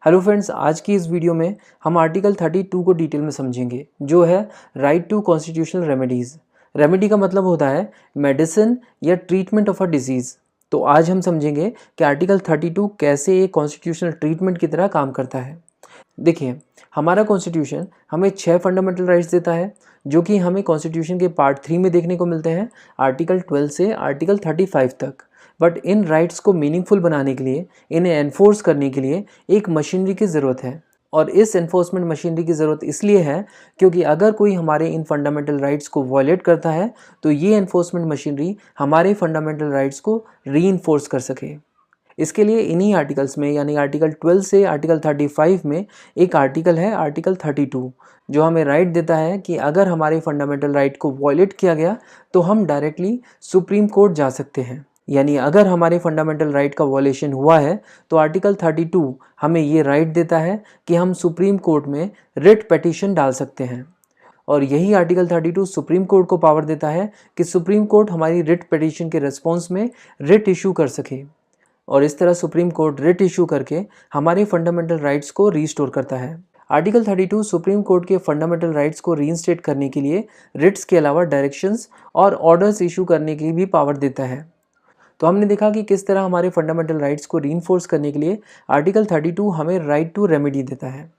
Hello friends, आज की इस वीडियो में हम आर्टिकल 32 को डिटेल में समझेंगे, जो है right to constitutional remedies. Remedy का मतलब होता है मेडिसिन या ट्रीटमेंट ऑफ अ डिजीज़। तो आज हम समझेंगे कि आर्टिकल 32 कैसे एक कॉन्स्टिट्यूशनल ट्रीटमेंट की तरह काम करता है। देखिए, हमारा कॉन्स्टिट्यूशन हमें 6 फंडामेंटल राइट्स देता है, जो कि हमें कॉन्स्टिट्यूशन के पार्ट 3 में देखने को मिलते हैं, आर्टिकल 12 से आर्टिकल 35 तक। बट इन राइट्स को मीनिंगफुल बनाने के लिए, इन्हें एनफोर्स करने के लिए एक मशीनरी की ज़रूरत है। और इस एनफोर्समेंट मशीनरी की ज़रूरत इसलिए है क्योंकि अगर कोई हमारे इन फंडामेंटल राइट्स को वॉयलेट करता है, तो ये एनफोर्समेंट मशीनरी हमारे फंडामेंटल राइट्स को री कर सके। इसके लिए इन्हीं आर्टिकल्स में, यानी आर्टिकल 12 से आर्टिकल 35 में एक आर्टिकल है आर्टिकल 32, जो हमें राइट देता है कि अगर हमारे फंडामेंटल राइट को वॉयलेट किया गया तो हम डायरेक्टली सुप्रीम कोर्ट जा सकते हैं। यानी अगर हमारे फंडामेंटल राइट का वॉयलेशन हुआ है तो आर्टिकल 32 हमें ये राइट देता है कि हम सुप्रीम कोर्ट में रिट पिटीशन डाल सकते हैं। और यही आर्टिकल 32 सुप्रीम कोर्ट को पावर देता है कि सुप्रीम कोर्ट हमारी रिट पिटीशन के रिस्पॉन्स में रिट इशू कर सके। और इस तरह सुप्रीम कोर्ट रिट इशू करके हमारे फंडामेंटल राइट्स को रीस्टोर करता है। आर्टिकल 32 सुप्रीम कोर्ट के फंडामेंटल राइट्स को रीइंस्टेट करने के लिए रिट्स के अलावा डायरेक्शंस और ऑर्डर्स इशू करने की भी पावर देता है। तो हमने देखा कि किस तरह हमारे फंडामेंटल राइट्स को रीइंफोर्स करने के लिए आर्टिकल 32 हमें राइट टू रेमेडी देता है।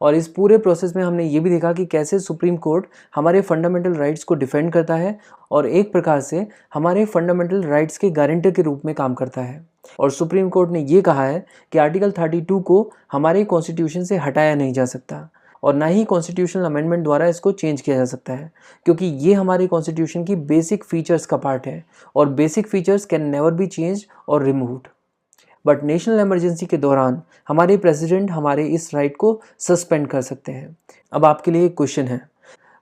और इस पूरे प्रोसेस में हमने ये भी देखा कि कैसे सुप्रीम कोर्ट हमारे फंडामेंटल राइट्स को डिफेंड करता है और एक प्रकार से हमारे फंडामेंटल राइट्स के गारंटर के रूप में काम करता है। और सुप्रीम कोर्ट ने ये कहा है कि आर्टिकल 32 को हमारे कॉन्स्टिट्यूशन से हटाया नहीं जा सकता और ना ही कॉन्स्टिट्यूशनल अमेंडमेंट द्वारा इसको चेंज किया जा सकता है, क्योंकि ये हमारे कॉन्स्टिट्यूशन की बेसिक फीचर्स का पार्ट है और basic features can never be change और रिमूव्ड। बट नेशनल इमरजेंसी के दौरान हमारे प्रेसिडेंट हमारे इस राइट को सस्पेंड कर सकते हैं। अब आपके लिए एक क्वेश्चन है,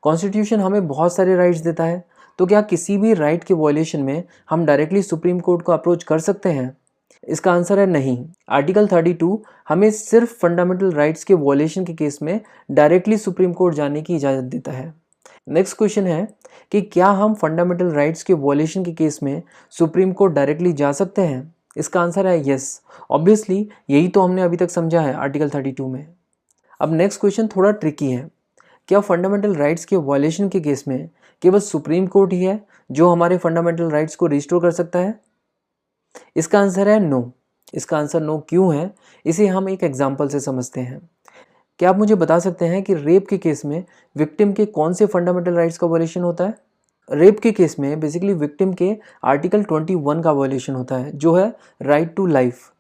कॉन्स्टिट्यूशन हमें बहुत सारे राइट्स देता है, तो क्या किसी भी राइट के वॉयलेशन में हम डायरेक्टली सुप्रीम कोर्ट को अप्रोच कर सकते हैं? इसका आंसर है नहीं। आर्टिकल 32 हमें सिर्फ फंडामेंटल राइट्स के वॉयलेशन के केस में डायरेक्टली सुप्रीम कोर्ट जाने की इजाज़त देता है। नेक्स्ट क्वेश्चन है कि क्या हम फंडामेंटल राइट्स के वॉयलेशन के केस में सुप्रीम कोर्ट डायरेक्टली जा सकते हैं? इसका आंसर है यस। ऑब्वियसली यही तो हमने अभी तक समझा है आर्टिकल 32 में। अब नेक्स्ट क्वेश्चन थोड़ा ट्रिकी है, क्या फंडामेंटल राइट्स के वॉयलेशन के केस में केवल सुप्रीम कोर्ट ही है जो हमारे फंडामेंटल राइट्स को रिस्टोर कर सकता है? इसका आंसर है नो। इसका आंसर नो क्यों है, इसे हम एक एग्जाम्पल से समझते हैं। क्या आप मुझे बता सकते हैं कि रेप के केस में विक्टिम के कौन से फंडामेंटल राइट्स का वॉयलेशन होता है? रेप के केस में बेसिकली विक्टिम के आर्टिकल 21 का वॉयलेशन होता है, जो है राइट टू लाइफ।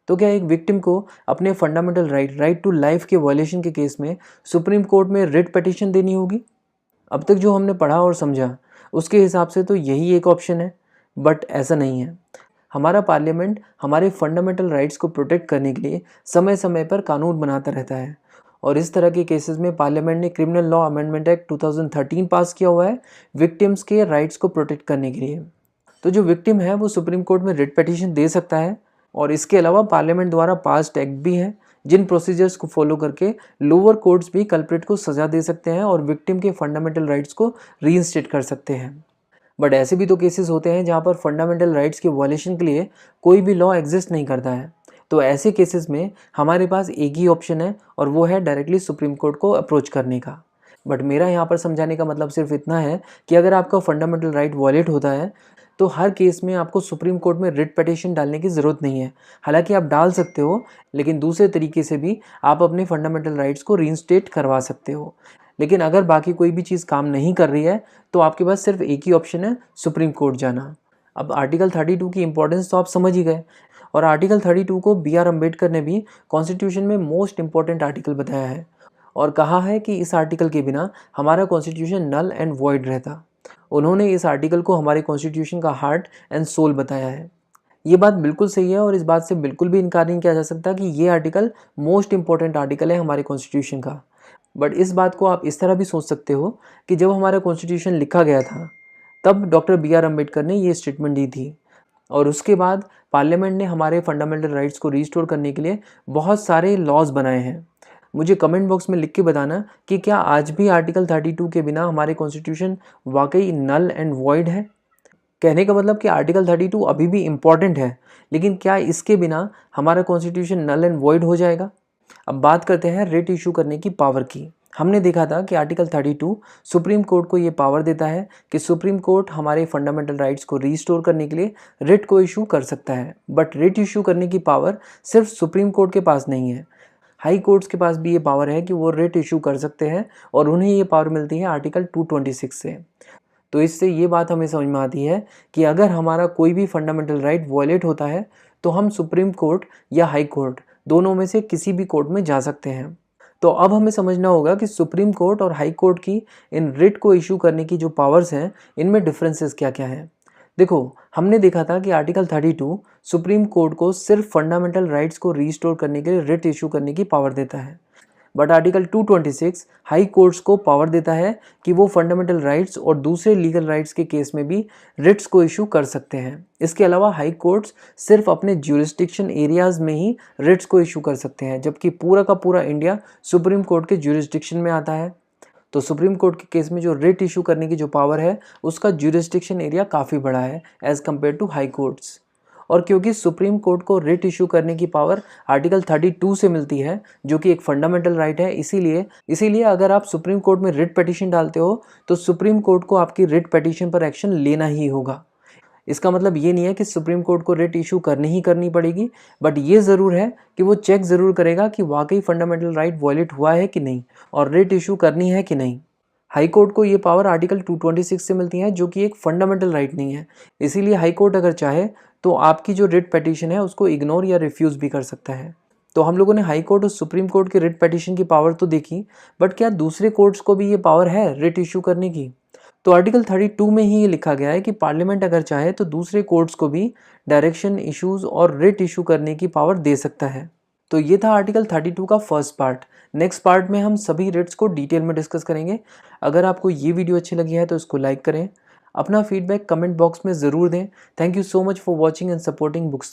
तो क्या एक विक्टिम को अपने फंडामेंटल राइट टू लाइफ के वॉयलेशन के केस में सुप्रीम कोर्ट में रिट पिटीशन देनी होगी? अब तक जो हमने पढ़ा और समझा उसके हिसाब से तो यही एक ऑप्शन है, बट ऐसा नहीं है। हमारा पार्लियामेंट हमारे फंडामेंटल राइट्स को प्रोटेक्ट करने के लिए समय समय पर कानून बनाता रहता है और इस तरह के केसेस में पार्लियामेंट ने क्रिमिनल लॉ अमेंडमेंट एक्ट 2013 पास किया हुआ है विक्टिम्स के राइट्स को प्रोटेक्ट करने के लिए। तो जो विक्टिम है वो सुप्रीम कोर्ट में रिट पिटीशन दे सकता है और इसके अलावा पार्लियामेंट द्वारा पास्ड एक्ट भी हैं जिन प्रोसीजर्स को फॉलो करके लोअर कोर्ट्स भी कल्प्रिट को सजा दे सकते हैं और विक्टिम के फंडामेंटल राइट्स को रीइंस्टेट कर सकते हैं। बट ऐसे भी तो केसेस होते हैं जहाँ पर फंडामेंटल राइट्स के वॉयलेशन के लिए कोई भी लॉ एग्जिस्ट नहीं करता है। तो ऐसे केसेस में हमारे पास एक ही ऑप्शन है और वो है डायरेक्टली सुप्रीम कोर्ट को अप्रोच करने का। बट मेरा यहाँ पर समझाने का मतलब सिर्फ इतना है कि अगर आपका फंडामेंटल राइट वॉयलेट होता है तो हर केस में आपको सुप्रीम कोर्ट में रिट पिटीशन डालने की ज़रूरत नहीं है। हालांकि आप डाल सकते हो, लेकिन दूसरे तरीके से भी आप अपने फंडामेंटल राइट्स को रीइंस्टेट करवा सकते हो। लेकिन अगर बाकी कोई भी चीज़ काम नहीं कर रही है तो आपके पास सिर्फ एक ही ऑप्शन है, सुप्रीम कोर्ट जाना। अब आर्टिकल 32 की इंपॉर्टेंस तो आप समझ ही गए और आर्टिकल 32 को बी आर अम्बेडकर ने भी कॉन्स्टिट्यूशन में मोस्ट इंपॉर्टेंट आर्टिकल बताया है और कहा है कि इस आर्टिकल के बिना हमारा कॉन्स्टिट्यूशन नल एंड वॉइड रहता। उन्होंने इस आर्टिकल को हमारे कॉन्स्टिट्यूशन का हार्ट एंड सोल बताया है। ये बात बिल्कुल सही है और इस बात से बिल्कुल भी इनकार नहीं किया जा सकता कि ये आर्टिकल मोस्ट इंपॉर्टेंट आर्टिकल है हमारे कॉन्स्टिट्यूशन का। बट इस बात को आप इस तरह भी सोच सकते हो कि जब हमारा कॉन्स्टिट्यूशन लिखा गया था तब डॉक्टर बी आर अम्बेडकर ने ये स्टेटमेंट दी थी और उसके बाद पार्लियामेंट ने हमारे फंडामेंटल राइट्स को रीस्टोर करने के लिए बहुत सारे लॉज बनाए हैं। मुझे कमेंट बॉक्स में लिख के बताना कि क्या आज भी आर्टिकल 32 के बिना हमारे कॉन्स्टिट्यूशन वाकई नल एंड वॉइड है। कहने का मतलब कि आर्टिकल 32 अभी भी इम्पॉर्टेंट है, लेकिन क्या इसके बिना हमारा कॉन्स्टिट्यूशन नल एंड वॉइड हो जाएगा? अब बात करते हैं रिट इशू करने की पावर की। हमने देखा था कि आर्टिकल 32 सुप्रीम कोर्ट को ये पावर देता है कि सुप्रीम कोर्ट हमारे फंडामेंटल राइट्स को रीस्टोर करने के लिए रिट को इशू कर सकता है। बट रिट इशू करने की पावर सिर्फ सुप्रीम कोर्ट के पास नहीं है, हाई कोर्ट्स के पास भी ये पावर है कि वो रिट इशू कर सकते हैं और उन्हें ये पावर मिलती है आर्टिकल 226 से। तो इससे ये बात हमें समझ में आती है कि अगर हमारा कोई भी फंडामेंटल राइट वॉयलेट होता है तो हम सुप्रीम कोर्ट या हाई कोर्ट दोनों में से किसी भी कोर्ट में जा सकते हैं। तो अब हमें समझना होगा कि सुप्रीम कोर्ट और हाई कोर्ट की इन रिट को इशू करने की जो पावर्स हैं इनमें डिफरेंसेस क्या क्या हैं। देखो, हमने देखा था कि आर्टिकल 32 सुप्रीम कोर्ट को सिर्फ फंडामेंटल राइट्स को रीस्टोर करने के लिए रिट इशू करने की पावर देता है। बट आर्टिकल 226 हाई कोर्ट्स को पावर देता है कि वो फंडामेंटल राइट्स और दूसरे लीगल राइट्स के केस में भी रिट्स को इशू कर सकते हैं। इसके अलावा हाई कोर्ट्स सिर्फ अपने ज्यूरिस्डिक्शन एरियाज में ही रिट्स को इशू कर सकते हैं, जबकि पूरा का पूरा इंडिया सुप्रीम कोर्ट के ज्यूरिस्डिक्शन में आता है। तो सुप्रीम कोर्ट के केस में जो रिट इशू करने की जो पावर है उसका ज्यूरिस्डिक्शन एरिया काफ़ी बड़ा है as compare to high courts. और क्योंकि सुप्रीम कोर्ट को रिट इशू करने की पावर आर्टिकल 32 से मिलती है जो कि एक फंडामेंटल राइट है, इसीलिए अगर आप सुप्रीम कोर्ट में रिट पिटीशन डालते हो तो सुप्रीम कोर्ट को आपकी रिट पिटीशन पर एक्शन लेना ही होगा। इसका मतलब ये नहीं है कि सुप्रीम कोर्ट को रिट इशू करनी ही करनी पड़ेगी, बट ये ज़रूर है कि वो चेक ज़रूर करेगा कि वाकई फंडामेंटल राइट वॉयलेट हुआ है कि नहीं और रिट इशू करनी है कि नहीं। हाई कोर्ट को ये पावर आर्टिकल 226 से मिलती है जो कि एक फंडामेंटल राइट नहीं है, इसीलिए हाई कोर्ट अगर चाहे तो आपकी जो रिट पिटीशन है उसको इग्नोर या रिफ्यूज़ भी कर सकता है। तो हम लोगों ने हाई कोर्ट और सुप्रीम कोर्ट के रिट पिटीशन की पावर तो देखी, बट क्या दूसरे कोर्ट्स को भी ये पावर है रिट इशू करने की? तो आर्टिकल 32 में ही ये लिखा गया है कि पार्लियामेंट अगर चाहे तो दूसरे कोर्ट्स को भी डायरेक्शन इश्यूज और रिट इशू करने की पावर दे सकता है। तो ये था आर्टिकल 32 का फर्स्ट पार्ट। नेक्स्ट पार्ट में हम सभी रिट्स को डिटेल में डिस्कस करेंगे। अगर आपको ये वीडियो अच्छी लगी है तो इसको लाइक करें, अपना फीडबैक कमेंट बॉक्स में ज़रूर दें। Thank you so much for watching and supporting books.